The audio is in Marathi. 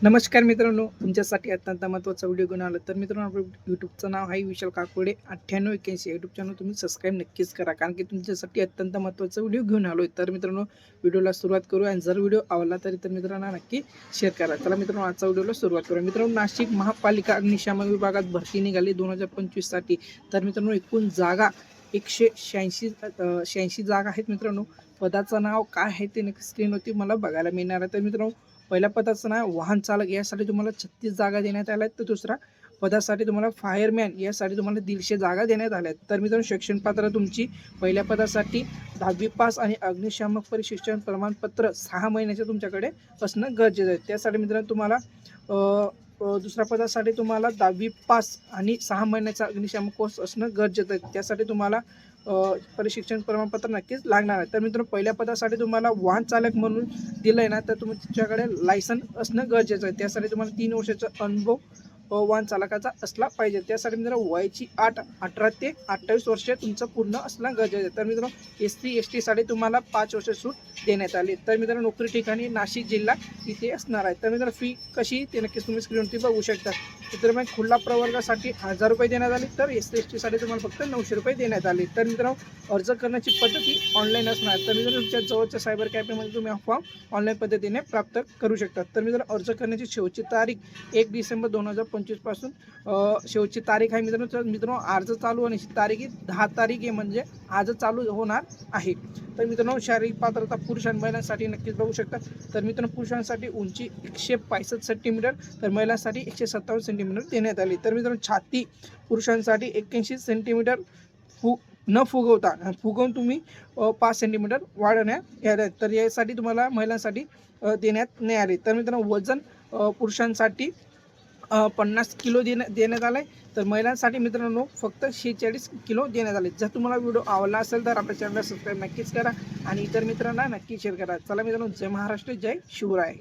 नमस्कार मित्रांनो, तुमच्यासाठी अत्यंत महत्त्वाचा व्हिडिओ घेऊन आलो. तर मित्रांनो, आपलं यूट्यूबचं नाव आहे विशाल काकोडे 9881. यूट्यूब चॅनल तुम्ही सबस्क्राईब नक्कीच करा, कारण की तुमच्यासाठी अत्यंत महत्त्वाचा व्हिडिओ घेऊन आलो आहे. तर मित्रांनो, व्हिडिओला सुरुवात करू आणि जर व्हिडिओ आवडला तर मित्रांनो नक्की शेअर करा. चला मित्रांनो, आजचा व्हिडिओला सुरुवात करूया. मित्रांनो, नाशिक महापालिका अग्निशामक विभागात भरती निघाली 2025 साठी. तर मित्रांनो, एकूण जागा 186 जागा आहेत. मित्रांनो, पदाचं नाव काय आहे ते नक्की स्क्रीनवरती मला बघायला मिळणार आहे. तर मित्रांनो, पहिल्या पदाचं नाव वाहन चालक, यासाठी तुम्हाला 36 जागा देण्यात आल्या आहेत. तर दुसऱ्या पदासाठी तुम्हाला फायरमॅन, यासाठी तुम्हाला 150 जागा देण्यात आल्या आहेत. तर मित्रांनो, शिक्षण पात्र तुमची पहिल्या पदासाठी 10वी पास आणि अग्निशामक प्रशिक्षण प्रमाणपत्र 6 महिन्याचे तुमच्याकडे असणं गरजेचं आहे. त्यासाठी मित्रांनो तुम्हाला दुसऱ्या पदासाठी तुम्हाला 10वी पास आणि 6 महिन्याचा अग्निशामक कोर्स असणं गरजेचं आहे. त्यासाठी तुम्हाला प्रशिक्षण प्रमाणपत्र नक्कीच लागणार आहे. तर मित्रांनो, पहिल्या पदासाठी तुम्हाला वाहन चालक म्हणून दिलं आहे ना, तर तुमच्याकडे लायसन्स असणं गरजेचं आहे. त्यासाठी तुम्हाला 3 वर्षाचा अनुभव वाहन चालकाचा असला पाहिजे. त्यासाठी मित्रांनो वयाची 18 ते 28 वर्ष तुमचं पूर्ण असणं गरजेचं आहे. तर मित्रांनो, SC ST साठी तुम्हाला 5 वर्ष सूट देण्यात आली. तर मित्रांनो, नोकरी ठिकाणी नाशिक जिल्हा इथे असणार आहे. तर मित्रांनो, फी कशी ते नक्कीच तुम्ही स्क्रीनवरती बघू शकता. मित्रांनो, खुला प्रवर्गासाठी 1000 रुपये देण्यात आले, तर SC ST साठी तुम्हाला फक्त 900 रुपये देण्यात आले. तर मित्रांनो, अर्ज करण्याची पद्धती ऑनलाईन असणार. तर मित्रांनो, तुमच्या जवळच्या सायबर कॅफेमध्ये तुम्ही हा फॉर्म ऑनलाईन पद्धतीने प्राप्त करू शकता. तर मित्रांनो, अर्ज करण्याची शेवटची तारीख 1 डिसेंबर 2025 पासून शेवटची तारीख आहे. मित्रांनो, अर्ज चालू होण्याची तारीख 10 तारीख आहे, म्हणजे आज चालू होणार आहे. तर मित्रांनो, शारीरिक पात्रता पुरुष आणि महिलांसाठी नक्कीच बघू शकता. तर मित्रांनो, पुरुषांसाठी उंची 165 सेंटीमीटर, तर महिलांसाठी 157 सेंटीमीटर देण्यात आली. तर मित्रांनो, छाती पुरुषांसाठी 81 सेंटीमीटर न फुगवता फुगवून तुम्ही 5 सेंटीमीटर वाढवण्यात यावे. तर यासाठी तुम्हाला महिलांसाठी देण्यात नाही आले. तर मित्रांनो, वजन पुरुषांसाठी 50 किलो देण्यात आलं आहे, तर महिलांसाठी मित्रांनो फक्त 46 किलो देण्यात आले. जर तुम्हाला व्हिडिओ आवडला असेल तर आपल्या चॅनलला सबस्क्राईब नक्कीच करा आणि इतर मित्रांना नक्की शेअर करा. चला मित्रांनो, जय महाराष्ट्र, जय शिवराय.